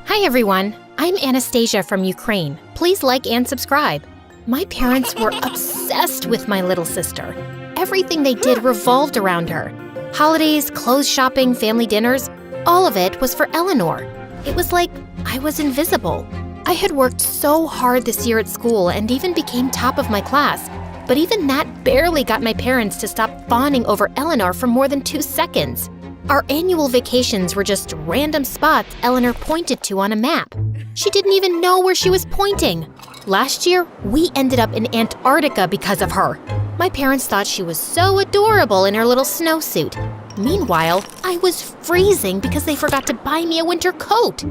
Hi everyone, I'm Anastasia from Ukraine. Please like and subscribe. My parents were obsessed with my little sister. Everything they did revolved around her. Holidays, clothes shopping, family dinners, all of it was for Eleanor. It was like I was invisible. I had worked so hard this year at school and even became top of my class, but even that barely got my parents to stop fawning over Eleanor for more than 2 seconds. Our annual vacations were just random spots Eleanor pointed to on a map. She didn't even know where she was pointing. Last year, we ended up in Antarctica because of her. My parents thought she was so adorable in her little snowsuit. Meanwhile, I was freezing because they forgot to buy me a winter coat.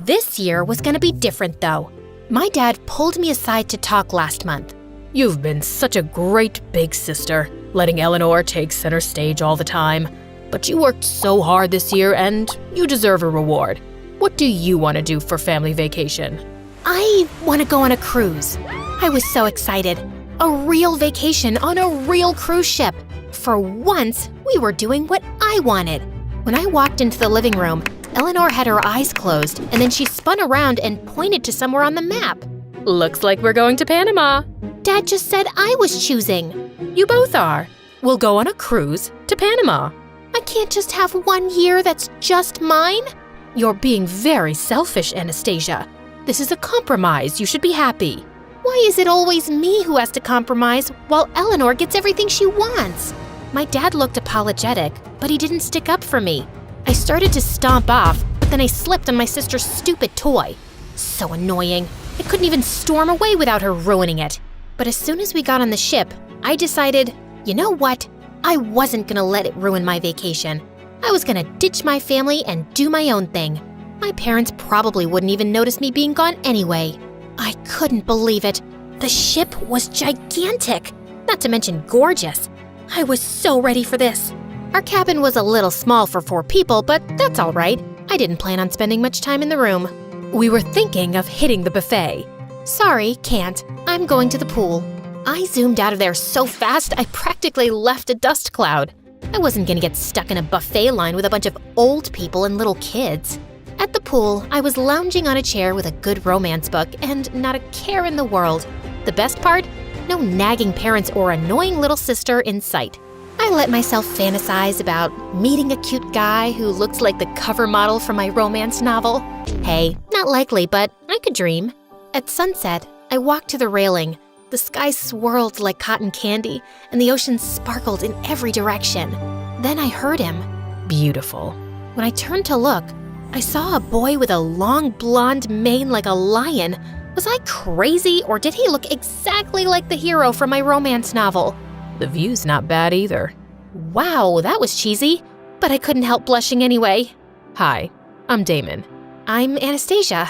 This year was gonna be different though. My dad pulled me aside to talk last month. You've been such a great big sister, letting Eleanor take center stage all the time. But you worked so hard this year and you deserve a reward. What do you want to do for family vacation? I want to go on a cruise. I was so excited. A real vacation on a real cruise ship. For once, we were doing what I wanted. When I walked into the living room, Eleanor had her eyes closed and then she spun around and pointed to somewhere on the map. Looks like we're going to Panama. Dad just said I was choosing. You both are. We'll go on a cruise to Panama. I can't just have 1 year that's just mine? You're being very selfish, Anastasia. This is a compromise. You should be happy. Why is it always me who has to compromise while Eleanor gets everything she wants? My dad looked apologetic, but he didn't stick up for me. I started to stomp off, but then I slipped on my sister's stupid toy. So annoying. I couldn't even storm away without her ruining it. But as soon as we got on the ship, I decided, you know what? I wasn't gonna let it ruin my vacation. I was gonna ditch my family and do my own thing. My parents probably wouldn't even notice me being gone anyway. I couldn't believe it. The ship was gigantic, not to mention gorgeous. I was so ready for this. Our cabin was a little small for 4 people, but that's all right. I didn't plan on spending much time in the room. We were thinking of hitting the buffet. Sorry, can't. I'm going to the pool. I zoomed out of there so fast, I practically left a dust cloud. I wasn't gonna get stuck in a buffet line with a bunch of old people and little kids. At the pool, I was lounging on a chair with a good romance book and not a care in the world. The best part? No nagging parents or annoying little sister in sight. I let myself fantasize about meeting a cute guy who looks like the cover model from my romance novel. Hey, not likely, but I could dream. At sunset, I walked to the railing. The sky swirled like cotton candy, and the ocean sparkled in every direction. Then I heard him. Beautiful. When I turned to look, I saw a boy with a long blonde mane like a lion. Was I crazy, or did he look exactly like the hero from my romance novel? The view's not bad either. Wow, that was cheesy, but I couldn't help blushing anyway. Hi, I'm Damon. I'm Anastasia.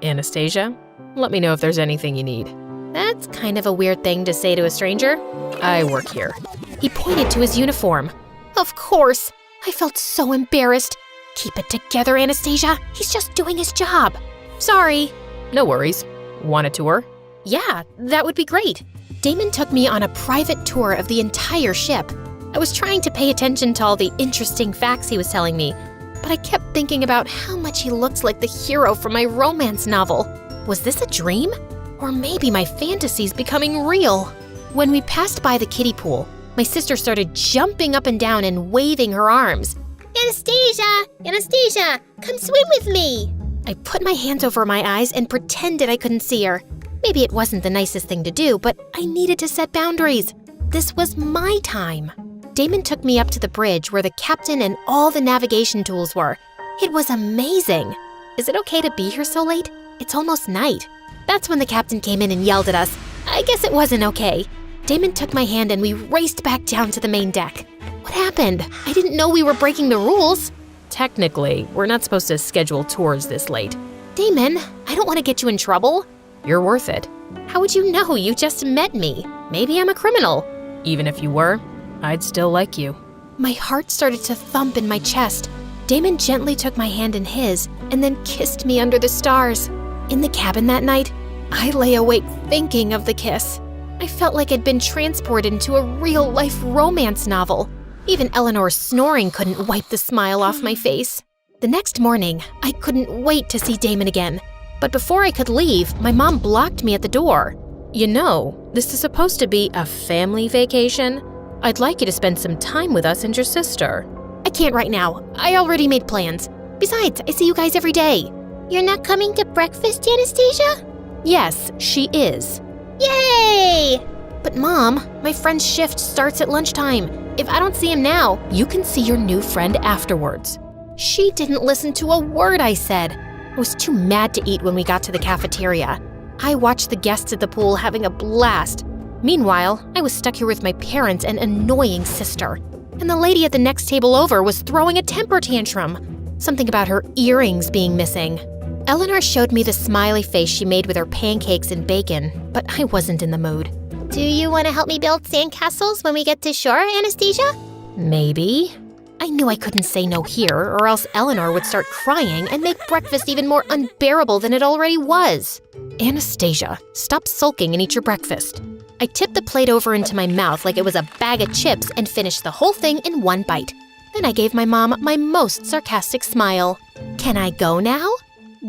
Anastasia, let me know if there's anything you need. That's kind of a weird thing to say to a stranger. I work here. He pointed to his uniform. Of course. I felt so embarrassed. Keep it together, Anastasia. He's just doing his job. Sorry. No worries. Want a tour? Yeah, that would be great. Damon took me on a private tour of the entire ship. I was trying to pay attention to all the interesting facts he was telling me, but I kept thinking about how much he looked like the hero from my romance novel. Was this a dream? Or maybe my fantasy's becoming real. When we passed by the kiddie pool, my sister started jumping up and down and waving her arms. Anastasia! Anastasia! Come swim with me! I put my hands over my eyes and pretended I couldn't see her. Maybe it wasn't the nicest thing to do, but I needed to set boundaries. This was my time. Damon took me up to the bridge where the captain and all the navigation tools were. It was amazing. Is it okay to be here so late? It's almost night. That's when the captain came in and yelled at us. I guess it wasn't okay. Damon took my hand and we raced back down to the main deck. What happened? I didn't know we were breaking the rules. Technically, we're not supposed to schedule tours this late. Damon, I don't want to get you in trouble. You're worth it. How would you know? You just met me. Maybe I'm a criminal. Even if you were, I'd still like you. My heart started to thump in my chest. Damon gently took my hand in his and then kissed me under the stars. In the cabin that night, I lay awake thinking of the kiss. I felt like I'd been transported into a real-life romance novel. Even Eleanor's snoring couldn't wipe the smile off my face. The next morning, I couldn't wait to see Damon again. But before I could leave, my mom blocked me at the door. You know, this is supposed to be a family vacation. I'd like you to spend some time with us and your sister. I can't right now. I already made plans. Besides, I see you guys every day. You're not coming to breakfast, Anastasia? Yes, she is. Yay! But Mom, my friend's shift starts at lunchtime. If I don't see him now, You can see your new friend afterwards. she didn't listen to a word I said. I was too mad to eat when we got to the cafeteria. I watched the guests at the pool having a blast. Meanwhile, I was stuck here with my parents and annoying sister. And the lady at the next table over was throwing a temper tantrum. Something about her earrings being missing. Eleanor showed me the smiley face she made with her pancakes and bacon, but I wasn't in the mood. Do you want to help me build sandcastles when we get to shore, Anastasia? Maybe. I knew I couldn't say no here, or else Eleanor would start crying and make breakfast even more unbearable than it already was. Anastasia, stop sulking and eat your breakfast. I tipped the plate over into my mouth like it was a bag of chips and finished the whole thing in one bite. Then I gave my mom my most sarcastic smile. Can I go now?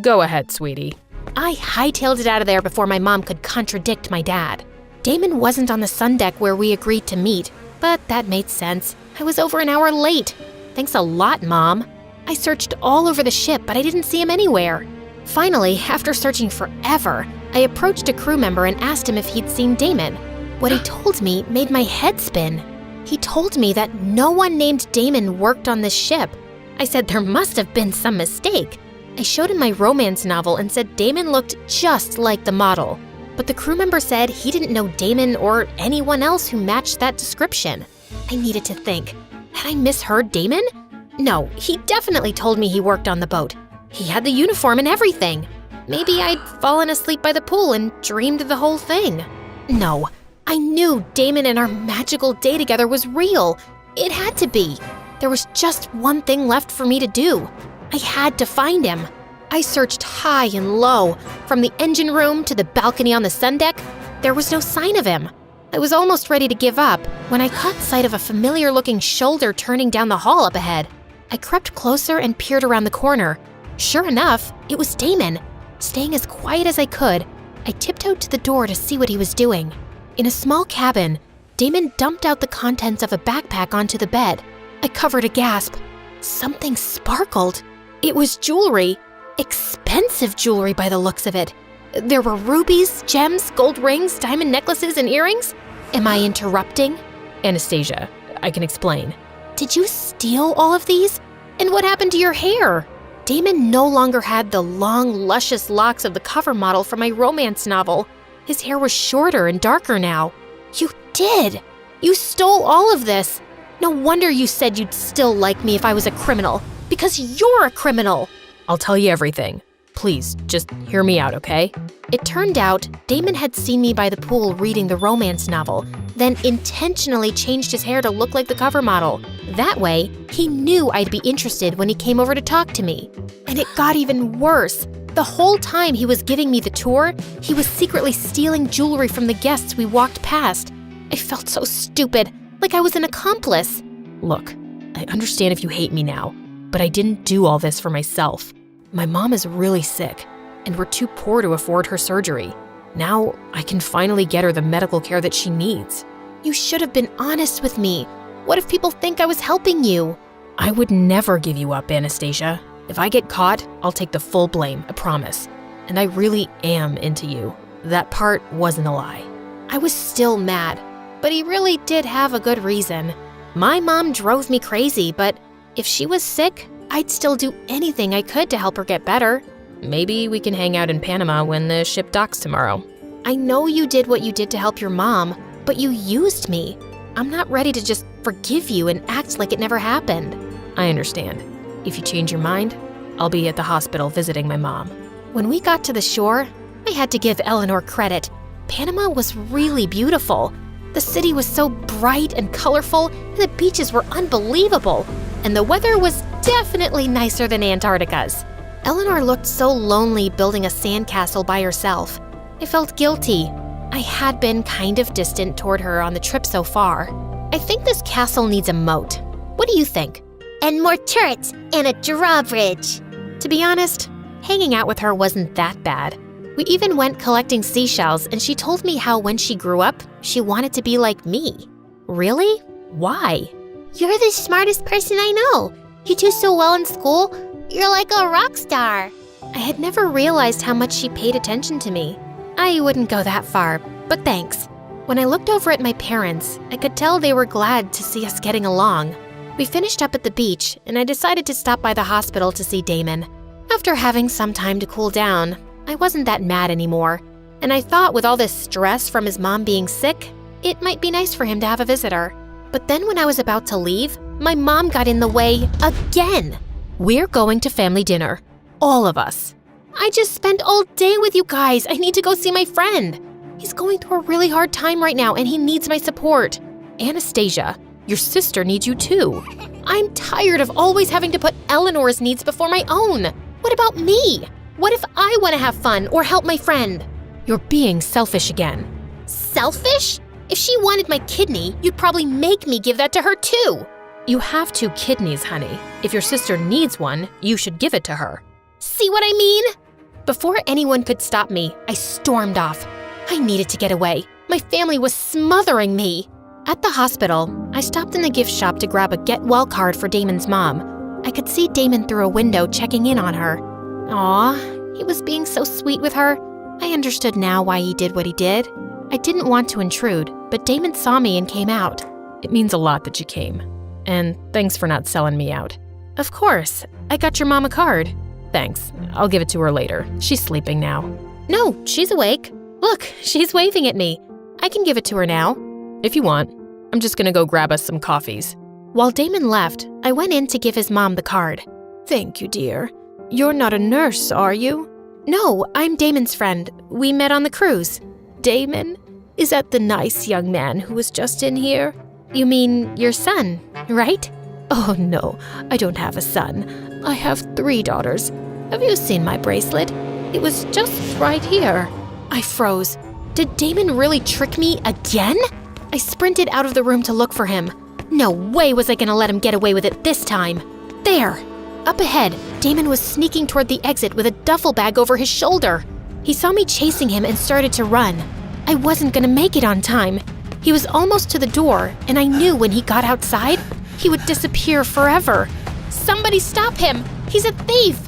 Go ahead, sweetie. I hightailed it out of there before my mom could contradict my dad. Damon wasn't on the sun deck where we agreed to meet, but that made sense. I was over an hour late. Thanks a lot, Mom. I searched all over the ship, but I didn't see him anywhere. Finally, after searching forever, I approached a crew member and asked him if he'd seen Damon. What he told me made my head spin. He told me that no one named Damon worked on this ship. I said there must have been some mistake. I showed him my romance novel and said Damon looked just like the model. But the crew member said he didn't know Damon or anyone else who matched that description. I needed to think. Had I misheard Damon? No, he definitely told me he worked on the boat. He had the uniform and everything. Maybe I'd fallen asleep by the pool and dreamed the whole thing. No, I knew Damon and our magical day together was real. It had to be. There was just one thing left for me to do. I had to find him. I searched high and low, from the engine room to the balcony on the sun deck. There was no sign of him. I was almost ready to give up when I caught sight of a familiar-looking shoulder turning down the hall up ahead. I crept closer and peered around the corner. Sure enough, it was Damon. Staying as quiet as I could, I tiptoed to the door to see what he was doing. In a small cabin, Damon dumped out the contents of a backpack onto the bed. I covered a gasp. Something sparkled. It was jewelry. Expensive jewelry by the looks of it. There were rubies, gems, gold rings, diamond necklaces, and earrings. Am I interrupting? Anastasia, I can explain. Did you steal all of these? And what happened to your hair? Damon no longer had the long, luscious locks of the cover model from my romance novel. His hair was shorter and darker now. You did! You stole all of this! No wonder you said you'd still like me if I was a criminal. Because you're a criminal! I'll tell you everything. Please, just hear me out, okay? It turned out Damon had seen me by the pool reading the romance novel, then intentionally changed his hair to look like the cover model. That way, he knew I'd be interested when he came over to talk to me. And it got even worse. The whole time he was giving me the tour, he was secretly stealing jewelry from the guests we walked past. I felt so stupid, like I was an accomplice. Look, I understand if you hate me now, but I didn't do all this for myself. My mom is really sick, and we're too poor to afford her surgery. Now I can finally get her the medical care that she needs. You should have been honest with me. What if people think I was helping you? I would never give you up, Anastasia. If I get caught, I'll take the full blame, I promise. And I really am into you. That part wasn't a lie. I was still mad, but he really did have a good reason. My mom drove me crazy, but if she was sick, I'd still do anything I could to help her get better. Maybe we can hang out in Panama when the ship docks tomorrow. I know you did what you did to help your mom, but you used me. I'm not ready to just forgive you and act like it never happened. I understand. If you change your mind, I'll be at the hospital visiting my mom. When we got to the shore, I had to give Eleanor credit. Panama was really beautiful. The city was so bright and colorful, and the beaches were unbelievable. And the weather was definitely nicer than Antarctica's. Eleanor looked so lonely building a sandcastle by herself. I felt guilty. I had been kind of distant toward her on the trip so far. I think this castle needs a moat. What do you think? and more turrets and a drawbridge. To be honest, hanging out with her wasn't that bad. We even went collecting seashells, and she told me how when she grew up, she wanted to be like me. Really? Why? You're the smartest person I know. You do so well in school. You're like a rock star. I had never realized how much she paid attention to me. I wouldn't go that far, but thanks. When I looked over at my parents, I could tell they were glad to see us getting along. We finished up at the beach, and I decided to stop by the hospital to see Damon. After having some time to cool down, I wasn't that mad anymore, and I thought with all this stress from his mom being sick, it might be nice for him to have a visitor. But then when I was about to leave, my mom got in the way again. We're going to family dinner. All of us. I just spent all day with you guys. I need to go see my friend. He's going through a really hard time right now, and he needs my support. Anastasia, your sister needs you too. I'm tired of always having to put Eleanor's needs before my own. What about me? What if I want to have fun or help my friend? You're being selfish again. Selfish? If she wanted my kidney, you'd probably make me give that to her too. You have 2 kidneys, honey. If your sister needs one, you should give it to her. See what I mean? Before anyone could stop me, I stormed off. I needed to get away. My family was smothering me. At the hospital, I stopped in the gift shop to grab a get well card for Damon's mom. I could see Damon through a window checking in on her. Aw, he was being so sweet with her. I understood now why he did what he did. I didn't want to intrude, but Damon saw me and came out. It means a lot that you came. And thanks for not selling me out. Of course, I got your mom a card. Thanks. I'll give it to her later. She's sleeping now. No, she's awake. Look, she's waving at me. I can give it to her now. If you want. I'm just gonna go grab us some coffees. While Damon left, I went in to give his mom the card. Thank you, dear. You're not a nurse, are you? No, I'm Damon's friend. We met on the cruise. Damon? Is that the nice young man who was just in here? You mean your son, right? Oh, no, I don't have a son. I have 3 daughters. Have you seen my bracelet? It was just right here. I froze. Did Damon really trick me again? I sprinted out of the room to look for him. No way was I gonna let him get away with it this time. There! Up ahead, Damon was sneaking toward the exit with a duffel bag over his shoulder. He saw me chasing him and started to run. I wasn't gonna make it on time. He was almost to the door, and I knew when he got outside, he would disappear forever. Somebody stop him! He's a thief!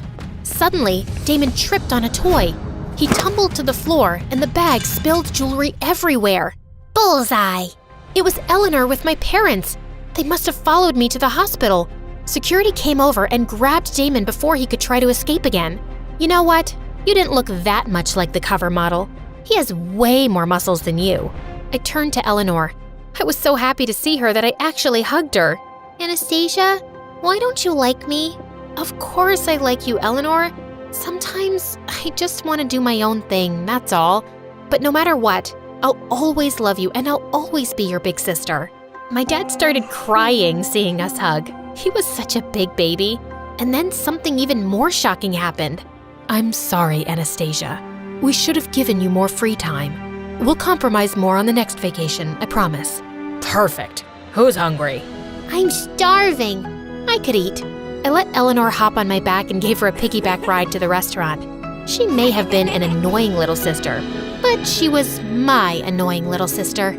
Suddenly, Damon tripped on a toy. He tumbled to the floor, and the bag spilled jewelry everywhere. Bullseye! It was Eleanor with my parents. They must have followed me to the hospital. Security came over and grabbed Damon before he could try to escape again. You know what? You didn't look that much like the cover model. He has way more muscles than you. I turned to Eleanor. I was so happy to see her that I actually hugged her. Anastasia, why don't you like me? Of course I like you, Eleanor. Sometimes I just want to do my own thing, that's all. But no matter what, I'll always love you and I'll always be your big sister. My dad started crying seeing us hug. He was such a big baby. And then something even more shocking happened. I'm sorry, Anastasia. We should have given you more free time. We'll compromise more on the next vacation, I promise. Perfect. Who's hungry? I'm starving. I could eat. I let Eleanor hop on my back and gave her a piggyback ride to the restaurant. She may have been an annoying little sister, but she was my annoying little sister.